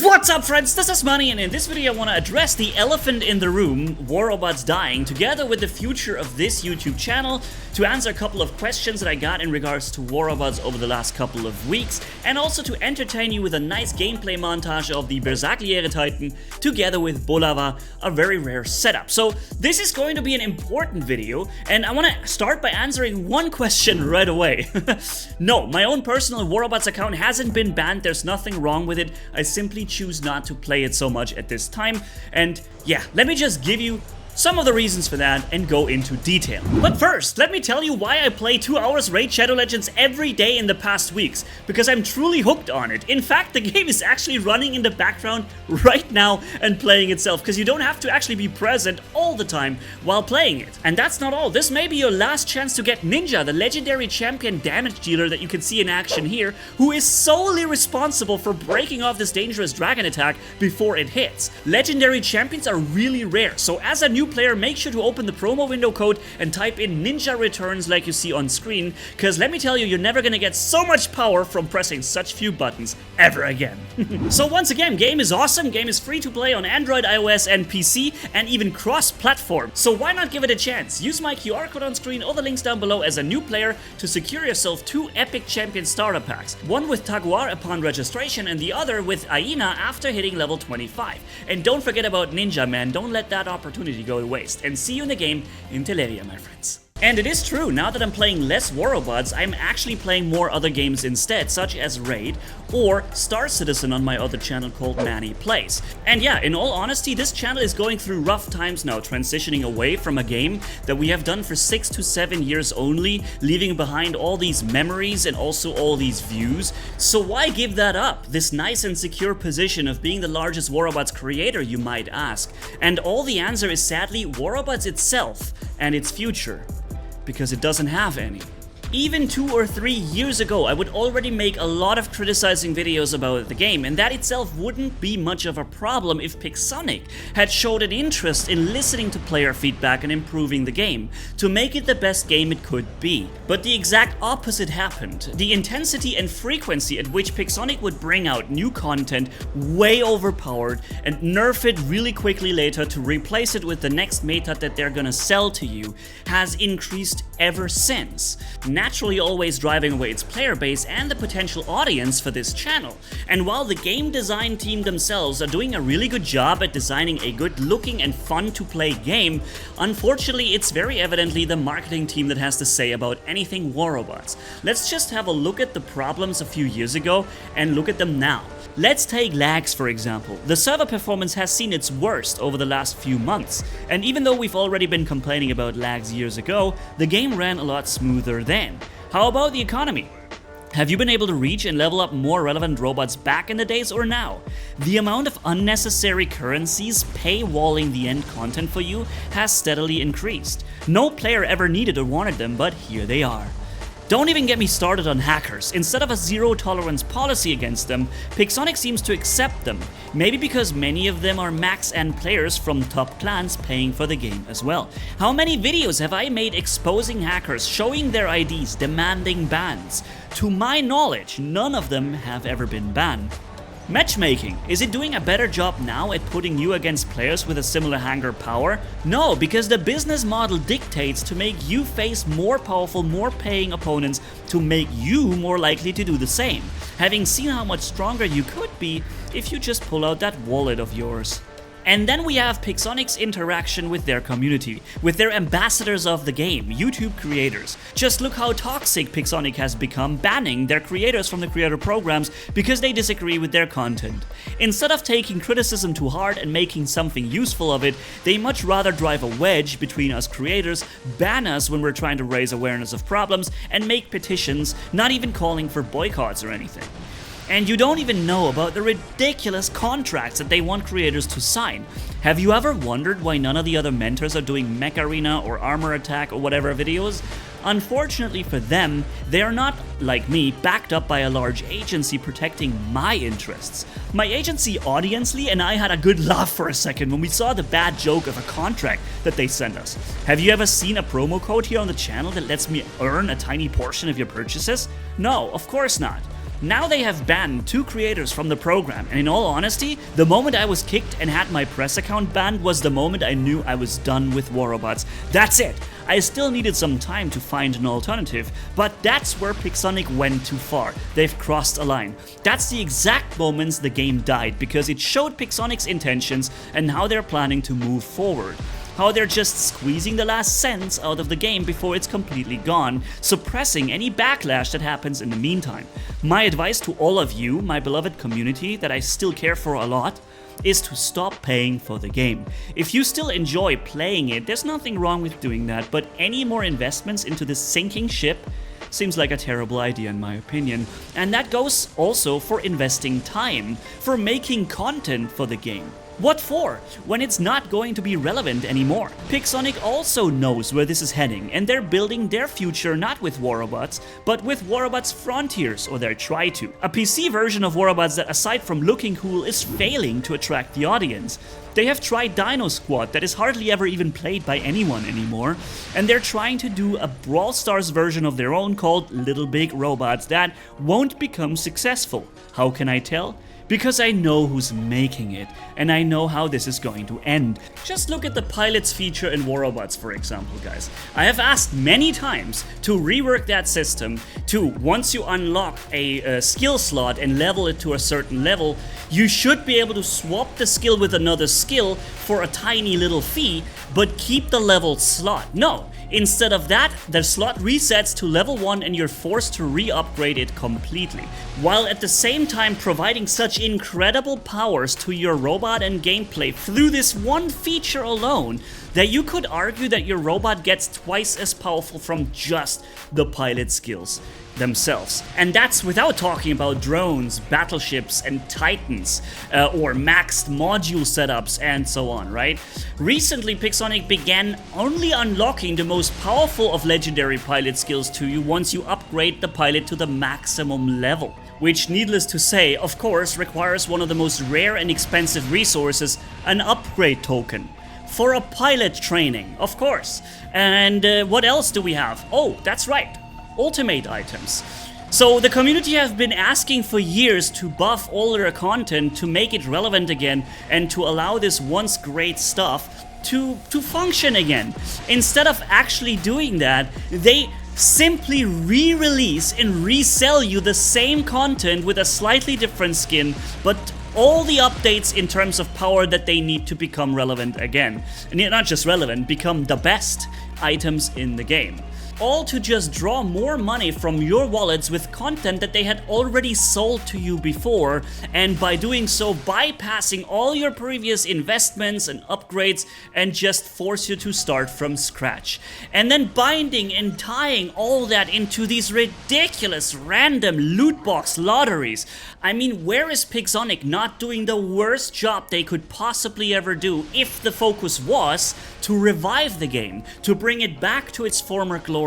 What's up, friends? This is Manni, and in this video I want to address the elephant in the room, war robots dying, together with the future of this YouTube channel, to answer a couple of questions that I got in regards to war robots over the last couple of weeks, and also to entertain you with a nice gameplay montage of the Berserkliere Titan, together with Bolava, a very rare setup. So this is going to be an important video, and I want to start by answering one question right away. No, my own personal war robots account hasn't been banned, there's nothing wrong with it, I simply choose not to play it so much at this time. And yeah, let me just give you some of the reasons for that and go into detail. But first, let me tell you why I play 2 hours Raid Shadow Legends every day in the past weeks, because I'm truly hooked on it. In fact, the game is actually running in the background right now and playing itself, because you don't have to actually be present all the time while playing it. And that's not all. This may be your last chance to get Ninja, the legendary champion damage dealer that you can see in action here, who is solely responsible for breaking off this dangerous dragon attack before it hits. Legendary champions are really rare, so as a new player, make sure to open the promo window code and type in Ninja Returns like you see on screen, because let me tell you, you're never gonna get so much power from pressing such few buttons ever again. So once again, game is awesome, game is free to play on Android, iOS and PC, and even cross-platform, so why not give it a chance? Use my QR code on screen or the links down below as a new player to secure yourself 2 epic champion starter packs, one with Taguar upon registration and the other with Aina after hitting level 25. And don't forget about Ninja, man, don't let that opportunity go to waste. And see you in the game in Teleria, my friends. And it is true, now that I'm playing less war robots, I'm actually playing more other games instead, such as Raid or Star Citizen on my other channel called Manni Plays. And yeah, in all honesty, this channel is going through rough times now, transitioning away from a game that we have done for 6 to 7 years only, leaving behind all these memories and also all these views. So why give that up? This nice and secure position of being the largest war robots creator, you might ask. And all the answer is sadly war robots itself and its future. Because it doesn't have any. Even 2 or 3 years ago, I would already make a lot of criticizing videos about the game, and that itself wouldn't be much of a problem if Pixonic had showed an interest in listening to player feedback and improving the game, to make it the best game it could be. But the exact opposite happened. The intensity and frequency at which Pixonic would bring out new content way overpowered and nerf it really quickly later to replace it with the next meta that they're gonna sell to you has increased ever since, naturally always driving away its player base and the potential audience for this channel. And while the game design team themselves are doing a really good job at designing a good looking and fun to play game, unfortunately it's very evidently the marketing team that has to say about anything war robots. Let's just have a look at the problems a few years ago and look at them now. Let's take lags for example. The server performance has seen its worst over the last few months, and even though we've already been complaining about lags years ago, the game ran a lot smoother then. How about the economy? Have you been able to reach and level up more relevant robots back in the days or now? The amount of unnecessary currencies paywalling the end content for you has steadily increased. No player ever needed or wanted them, but here they are. Don't even get me started on hackers. Instead of a zero-tolerance policy against them, Pixonic seems to accept them. Maybe because many of them are max-end players from top clans paying for the game as well. How many videos have I made exposing hackers, showing their IDs, demanding bans? To my knowledge, none of them have ever been banned. Matchmaking. Is it doing a better job now at putting you against players with a similar hanger power? No, because the business model dictates to make you face more powerful, more paying opponents to make you more likely to do the same, having seen how much stronger you could be if you just pull out that wallet of yours. And then we have Pixonic's interaction with their community, with their ambassadors of the game, YouTube creators. Just look how toxic Pixonic has become, banning their creators from the creator programs because they disagree with their content. Instead of taking criticism too hard and making something useful of it, they much rather drive a wedge between us creators, ban us when we're trying to raise awareness of problems, and make petitions, not even calling for boycotts or anything. And you don't even know about the ridiculous contracts that they want creators to sign. Have you ever wondered why none of the other mentors are doing Mech Arena or Armor Attack or whatever videos? Unfortunately for them, they are not, like me, backed up by a large agency protecting my interests. My agency Audiensely and I had a good laugh for a second when we saw the bad joke of a contract that they sent us. Have you ever seen a promo code here on the channel that lets me earn a tiny portion of your purchases? No, of course not. Now they have banned 2 creators from the program, and in all honesty, the moment I was kicked and had my press account banned was the moment I knew I was done with Worobots. That's it! I still needed some time to find an alternative, but that's where Pixonic went too far. They've crossed a line. That's the exact moments the game died, because it showed Pixonic's intentions and how they're planning to move forward. How they're just squeezing the last cents out of the game before it's completely gone, suppressing any backlash that happens in the meantime. My advice to all of you, my beloved community that I still care for a lot, is to stop paying for the game. If you still enjoy playing it, there's nothing wrong with doing that, but any more investments into this sinking ship seems like a terrible idea in my opinion. And that goes also for investing time, for making content for the game. What for, when it's not going to be relevant anymore? Pixonic also knows where this is heading, and they're building their future not with Worobots, but with Worobots Frontiers, or they try to. A PC version of Worobots that, aside from looking cool, is failing to attract the audience. They have tried Dino Squad that is hardly ever even played by anyone anymore, and they're trying to do a Brawl Stars version of their own called Little Big Robots that won't become successful. How can I tell? Because I know who's making it, and I know how this is going to end. Just look at the pilots feature in Worobots, for example, guys. I have asked many times to rework that system to, once you unlock a skill slot and level it to a certain level, you should be able to swap the skill with another skill for a tiny little fee, but keep the level slot. No. Instead of that, the slot resets to level 1 and you're forced to re-upgrade it completely, while at the same time providing such incredible powers to your robot and gameplay through this one feature alone that you could argue that your robot gets twice as powerful from just the pilot skills themselves. And that's without talking about drones, battleships, and titans, or maxed module setups, and so on, right? Recently, Pixonic began only unlocking the most powerful of legendary pilot skills to you once you upgrade the pilot to the maximum level. Which, needless to say, of course, requires one of the most rare and expensive resources, an upgrade token. For a pilot training, of course. And what else do we have? Oh, that's right. Ultimate items. So the community have been asking for years to buff all their content to make it relevant again and to allow this once great stuff to function again. Instead of actually doing that, they simply re-release and resell you the same content with a slightly different skin, but all the updates in terms of power that they need to become relevant again. And not just relevant, become the best items in the game. All to just draw more money from your wallets with content that they had already sold to you before, and by doing so bypassing all your previous investments and upgrades and just force you to start from scratch. And then binding and tying all that into these ridiculous random loot box lotteries. I mean, where is Pixonic not doing the worst job they could possibly ever do if the focus was to revive the game, to bring it back to its former glory?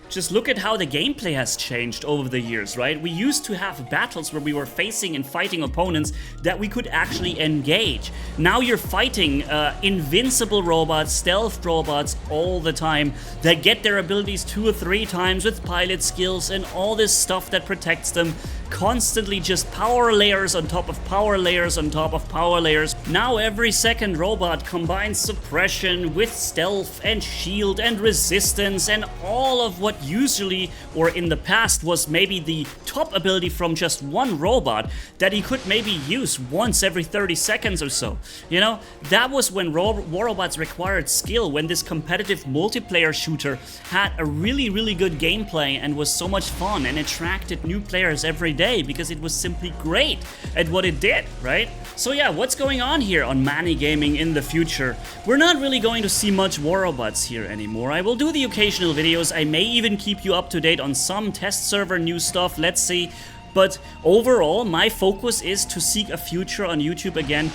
Just look at how the gameplay has changed over the years, right? We used to have battles where we were facing and fighting opponents that we could actually engage. Now you're fighting invincible robots, stealth robots all the time that get their abilities 2 or 3 times with pilot skills and all this stuff that protects them. Constantly just power layers on top of power layers on top of power layers. Now every second robot combines suppression with stealth and shield and resistance and all of what usually or in the past was maybe the top ability from just one robot that he could maybe use once every 30 seconds or so. You know, that was when Worobots required skill, when this competitive multiplayer shooter had a really good gameplay and was so much fun and attracted new players every day because it was simply great at what it did, right? So yeah, what's going on here on Manni-Gaming in the future? We're not really going to see much Worobots here anymore. I will do the occasional videos. I may even keep you up to date on some test server new stuff, let's see. But overall, my focus is to seek a future on YouTube again,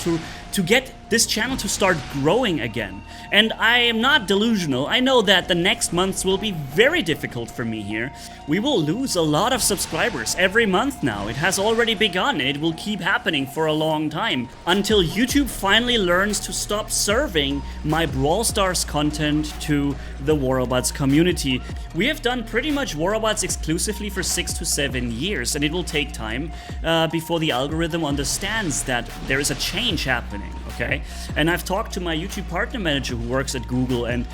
to to get this channel to start growing again. And I am not delusional. I know that the next months will be very difficult for me here. We will lose a lot of subscribers every month now. It has already begun, and it will keep happening for a long time until YouTube finally learns to stop serving my Brawl Stars content to the WarRobots community. We have done pretty much WarRobots exclusively for 6 to 7 years, and it will take time before the algorithm understands that there is a change happening, okay? And I've talked to my YouTube partner manager who works at Google, and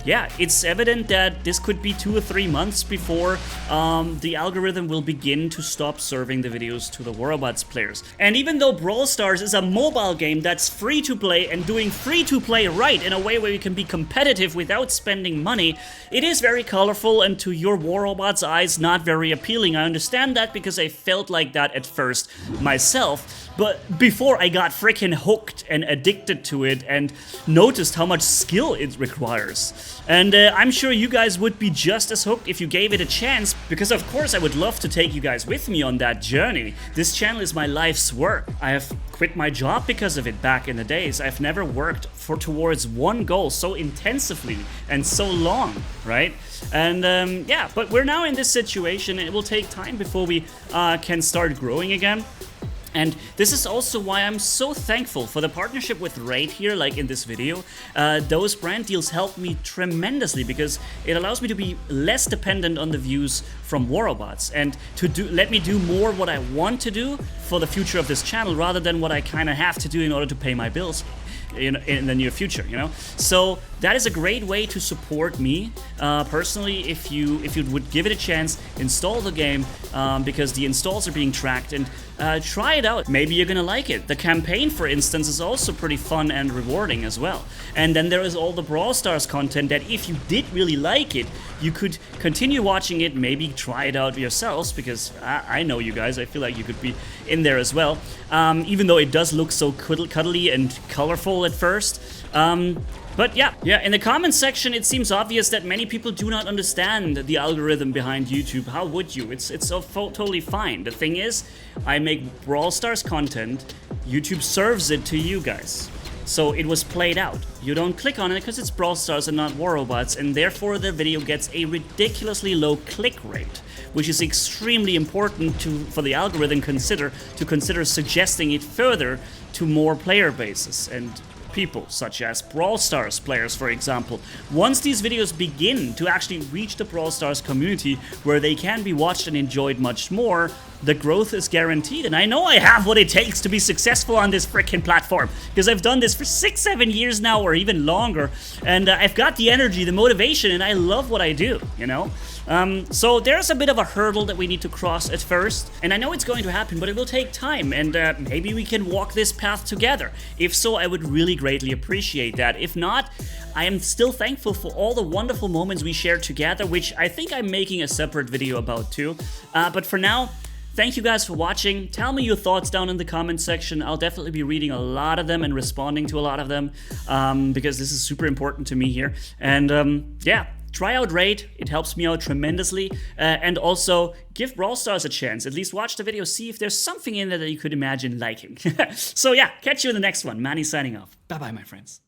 yeah, it's evident that this could be 2 or 3 months before the algorithm will begin to stop serving the videos to the WarRobots players. And even though Brawl Stars is a mobile game that's free to play and doing free to play right in a way where you can be competitive without spending money, it is very colorful and to your WarRobots eyes not very appealing. I understand that because I felt like that at first myself, but before I got freaking hooked and addicted to it and noticed how much skill it requires. And I'm sure you guys would be just as hooked if you gave it a chance, because of course I would love to take you guys with me on that journey. This channel is my life's work. I have quit my job because of it back in the days. I've never worked towards one goal so intensively and so long, right? And yeah, but we're now in this situation, and it will take time before we can start growing again. And this is also why I'm so thankful for the partnership with Raid here, like in this video. Those brand deals help me tremendously because it allows me to be less dependent on the views from WarRobots and to let me do more what I want to do for the future of this channel rather than what I kind of have to do in order to pay my bills in the near future, you know? So that is a great way to support me personally. If you would give it a chance, install the game because the installs are being tracked, and try it out. Maybe you're gonna like it. The campaign, for instance, is also pretty fun and rewarding as well. And then there is all the Brawl Stars content that if you did really like it, you could continue watching it, maybe try it out yourselves, because I know you guys, I feel like you could be in there as well. Even though it does look so cuddly and colorful at first. But yeah, in the comments section, it seems obvious that many people do not understand the algorithm behind YouTube. How would you? It's so totally fine. The thing is, I make Brawl Stars content, YouTube serves it to you guys. So it was played out. You don't click on it because it's Brawl Stars and not WarRobots, and therefore the video gets a ridiculously low click rate, which is extremely important for the algorithm to consider suggesting it further to more player bases and people, such as Brawl Stars players, for example. Once these videos begin to actually reach the Brawl Stars community, where they can be watched and enjoyed much more, the growth is guaranteed. And I know I have what it takes to be successful on this freaking platform, because I've done this for 6-7 years now, or even longer, and I've got the energy, the motivation, and I love what I do, you know? So there's a bit of a hurdle that we need to cross at first, and I know it's going to happen, but it will take time, and maybe we can walk this path together. If so, I would really greatly appreciate that. If not, I am still thankful for all the wonderful moments we shared together, which I think I'm making a separate video about too. But for now, thank you guys for watching. Tell me your thoughts down in the comment section. I'll definitely be reading a lot of them and responding to a lot of them because this is super important to me here. And yeah, try out Raid. It helps me out tremendously. And also give Brawl Stars a chance. At least watch the video, see if there's something in there that you could imagine liking. So yeah, catch you in the next one. Manni signing off. Bye-bye, my friends.